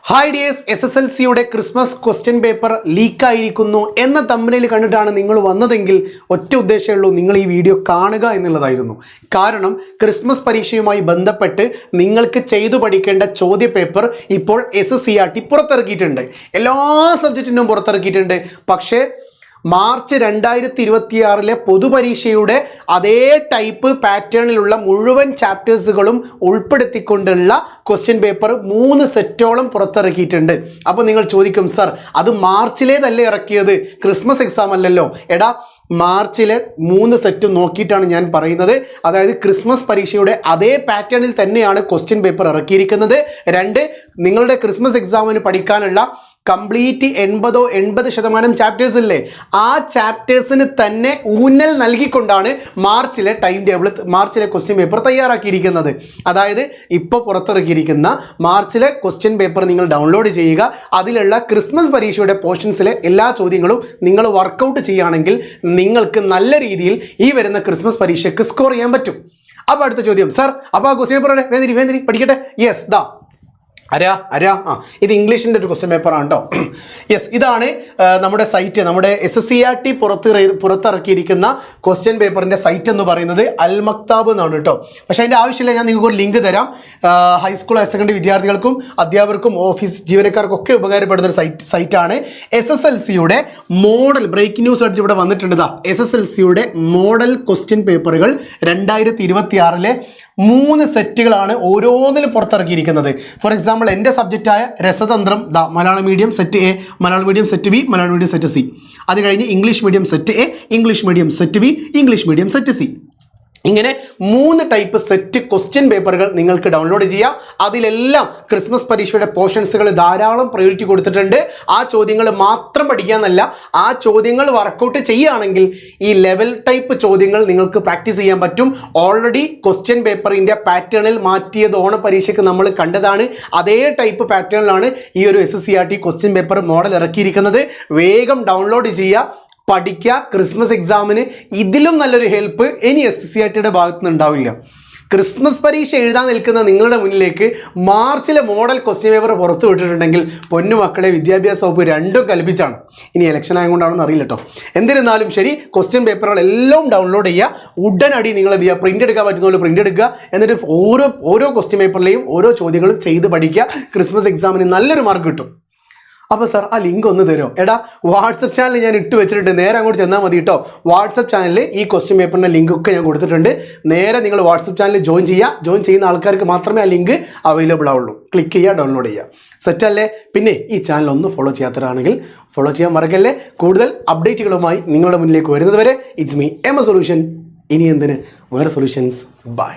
Hi dears, SSLCയുടെ Christmas question paper ലീക്കായിരിക്കുന്നു എന്ന തമ്പനയിൽ കണ്ടിട്ടാണ് നിങ്ങൾ വന്നതെങ്കിൽ ഒറ്റ ഉദ്ദേശമേ ഉള്ളൂ, നിങ്ങൾ ഈ വീഡിയോ കാണുക എന്നുള്ളതായിരുന്നു. കാരണം ക്രിസ്മസ് പരീക്ഷയുമായി ബന്ധപ്പെട്ട് നിങ്ങൾക്ക് ചെയ്തു പഠിക്കേണ്ട ചോദ്യ പേപ്പർ ഇപ്പോൾ SSCRT പുറത്തിറക്കിയിട്ടുണ്ട്. എല്ലാ സബ്ജക്റ്റിനും പുറത്തിറക്കിയിട്ടുണ്ട്. പക്ഷേ മാർച്ച് 2026 പൊതുപരീക്ഷയുടെ അതേ ടൈപ്പ് പാറ്റേണിലുള്ള മുഴുവൻ ചാപ്റ്റേഴ്സുകളും ഉൾപ്പെടുത്തിക്കൊണ്ടുള്ള ക്വസ്റ്റ്യൻ പേപ്പർ 3 സെറ്റോളം പുറത്തിറക്കിയിട്ടുണ്ട്. അപ്പോൾ നിങ്ങൾ ചോദിക്കും, സർ അത് മാർച്ചിലേതല്ലേ ഇറക്കിയത്, ക്രിസ്മസ് എക്സാം അല്ലല്ലോ? എടാ, മാർച്ചിലെ 3 സെറ്റ് നോക്കിയിട്ടാണ് ഞാൻ പറയുന്നത്. അതായത് ക്രിസ്മസ് പരീക്ഷയുടെ അതേ പാറ്റേണിൽ തന്നെയാണ് ക്വസ്റ്റ്യൻ പേപ്പർ ഇറക്കിയിരിക്കുന്നത്. 2, നിങ്ങളുടെ ക്രിസ്മസ് എക്സാമിന് പഠിക്കാനുള്ള കംപ്ലീറ്റ് 80% ചാപ്റ്റേഴ്സ് ഇല്ലേ, ആ ചാപ്റ്റേഴ്സിന് തന്നെ ഊന്നൽ നൽകിക്കൊണ്ടാണ് മാർച്ചിലെ ടൈം ടേബിൾ, മാർച്ചിലെ ക്വസ്റ്റ്യൻ പേപ്പർ തയ്യാറാക്കിയിരിക്കുന്നത്. അതായത് ഇപ്പോൾ പുറത്തിറക്കിയിരിക്കുന്ന മാർച്ചിലെ ക്വസ്റ്റ്യൻ പേപ്പർ നിങ്ങൾ ഡൗൺലോഡ് ചെയ്യുക. അതിലുള്ള ക്രിസ്മസ് പരീക്ഷയുടെ പോർഷൻസിലെ എല്ലാ ചോദ്യങ്ങളും നിങ്ങൾ വർക്കൗട്ട് ചെയ്യുകയാണെങ്കിൽ നിങ്ങൾക്ക് നല്ല രീതിയിൽ ഈ വരുന്ന ക്രിസ്മസ് പരീക്ഷയ്ക്ക് സ്കോർ ചെയ്യാൻ പറ്റും. അപ്പോൾ അടുത്ത ചോദ്യം, സർ അപ്പോൾ ആ ക്വസ്റ്റ്യൻ പേപ്പറുടെ വേന്തിരി പഠിക്കട്ടെ. യെസ്, ഇത് ഇംഗ്ലീഷിൻ്റെ ഒരു ക്വസ്റ്റ്യൻ പേപ്പറാണ് കേട്ടോ. യെസ്, ഇതാണ് നമ്മുടെ സൈറ്റ്, നമ്മുടെ SSCRT പുറത്തിറക്കിയിരിക്കുന്ന ക്വസ്റ്റ്യൻ പേപ്പറിൻ്റെ സൈറ്റ് എന്ന് പറയുന്നത് അൽ മക്താബ് എന്നാണ് കേട്ടോ. പക്ഷേ അതിൻ്റെ ആവശ്യമില്ല, ഞാൻ നിങ്ങൾക്ക് ഒരു ലിങ്ക് തരാം. ഹൈസ്കൂൾ ഹയർ സെക്കൻഡറി വിദ്യാർത്ഥികൾക്കും അധ്യാപകർക്കും ഓഫീസ് ജീവനക്കാർക്കും ഒക്കെ ഉപകാരപ്പെടുന്ന ഒരു സൈറ്റാണ്. SSLCയുടെ മോഡൽ ബ്രേക്കിംഗ് ന്യൂസ് ആയിട്ട് ഇവിടെ വന്നിട്ടുണ്ട്. SSLCയുടെ മോഡൽ ക്വസ്റ്റ്യൻ പേപ്പറുകൾ 2026 3 സെറ്റുകളാണ് ഓരോന്നിലും പുറത്തിറക്കിയിരിക്കുന്നത്. ഫോർ എക്സാമ്പിൾ, എൻ്റെ സബ്ജക്റ്റായ രസതന്ത്രം Malayalam medium set A, Malayalam medium set B, Malayalam medium set C. അത് കഴിഞ്ഞ് English medium set A, English medium set B, English medium set C. ഇങ്ങനെ 3 ടൈപ്പ് സെറ്റ് ക്വസ്റ്റ്യൻ പേപ്പറുകൾ നിങ്ങൾക്ക് ഡൗൺലോഡ് ചെയ്യാം. അതിലെല്ലാം ക്രിസ്മസ് പരീക്ഷയുടെ പോർഷൻസുകൾ ധാരാളം പ്രയോറിറ്റി കൊടുത്തിട്ടുണ്ട്. ആ ചോദ്യങ്ങൾ മാത്രം പഠിക്കാമെന്നല്ല, ആ ചോദ്യങ്ങൾ വർക്കൗട്ട് ചെയ്യുകയാണെങ്കിൽ ഈ ലെവൽ ടൈപ്പ് ചോദ്യങ്ങൾ നിങ്ങൾക്ക് പ്രാക്ടീസ് ചെയ്യാൻ പറ്റും. ഓൾറെഡി ക്വസ്റ്റ്യൻ പേപ്പറിൻ്റെ പാറ്റേണിൽ മാറ്റിയത് ഓണ പരീക്ഷയ്ക്ക് നമ്മൾ കണ്ടതാണ്. അതേ ടൈപ്പ് പാറ്റേണിലാണ് ഈ ഒരു SSCRT ക്വസ്റ്റ്യൻ പേപ്പർ മോഡൽ ഇറക്കിയിരിക്കുന്നത്. വേഗം ഡൗൺലോഡ് ചെയ്യുക, പഠിക്കുക. ക്രിസ്മസ് എക്സാമിന് ഇതിലും നല്ലൊരു ഹെൽപ്പ് ഇനി SSCRTയുടെ ഭാഗത്തു നിന്ന് ഉണ്ടാവില്ല. ക്രിസ്മസ് പരീക്ഷ എഴുതാൻ നിൽക്കുന്ന നിങ്ങളുടെ മുന്നിലേക്ക് മാർച്ചിലെ മോഡൽ ക്വസ്റ്റ്യൻ പേപ്പർ പുറത്തു വിട്ടിട്ടുണ്ടെങ്കിൽ പൊന്നുമക്കളെ, വിദ്യാഭ്യാസ വകുപ്പ് രണ്ടും കൽപ്പിച്ചാണ്. ഇനി ഇലക്ഷൻ ആയതുകൊണ്ടാണെന്ന് അറിയില്ല കേട്ടോ. എന്നിരുന്നാലും ശരി, ക്വസ്റ്റ്യൻ പേപ്പറുകളെല്ലാം ഡൗൺലോഡ് ചെയ്യുക. ഉടനടി നിങ്ങൾ എന്ത് ചെയ്യുക, പ്രിൻ്റ് എടുക്കാൻ പറ്റുന്ന പോലെ പ്രിൻ്റ് എടുക്കുക. എന്നിട്ട് ഓരോ ക്വസ്റ്റ്യൻ പേപ്പറിലെയും ഓരോ ചോദ്യങ്ങളും ചെയ്ത് പഠിക്കുക. ക്രിസ്മസ് എക്സാമിന് നല്ലൊരു മാർക്ക് കിട്ടും. അപ്പോൾ സാർ ആ ലിങ്ക് ഒന്ന് തരുമോ? എടാ, വാട്സപ്പ് ചാനൽ ഞാൻ ഇട്ട് വെച്ചിട്ടുണ്ട്, നേരെ അങ്ങോട്ട് ചെന്നാൽ മതി കേട്ടോ. വാട്സപ്പ് ചാനലിൽ ഈ ക്വസ്റ്റ്യൻ പേപ്പറിൻ്റെ ലിങ്കൊക്കെ ഞാൻ കൊടുത്തിട്ടുണ്ട്. നേരെ നിങ്ങൾ വാട്സപ്പ് ചാനലിൽ ജോയിൻ ചെയ്യുക. ജോയിൻ ചെയ്യുന്ന ആൾക്കാർക്ക് മാത്രമേ ആ ലിങ്ക് അവൈലബിൾ ആവുള്ളൂ. ക്ലിക്ക് ചെയ്യുക, ഡൗൺലോഡ് ചെയ്യുക. സെറ്റല്ലേ? പിന്നെ ഈ ചാനൽ ഒന്ന് ഫോളോ ചെയ്യാത്തവരാണെങ്കിൽ ഫോളോ ചെയ്യാൻ മറക്കല്ലേ. കൂടുതൽ അപ്ഡേറ്റുകളുമായി നിങ്ങളുടെ മുന്നിലേക്ക് വരുന്നത് വരെ it's me M A solution. ഇനി എന്തിന്, വേറെ സൊല്യൂഷൻസ്. ബൈ.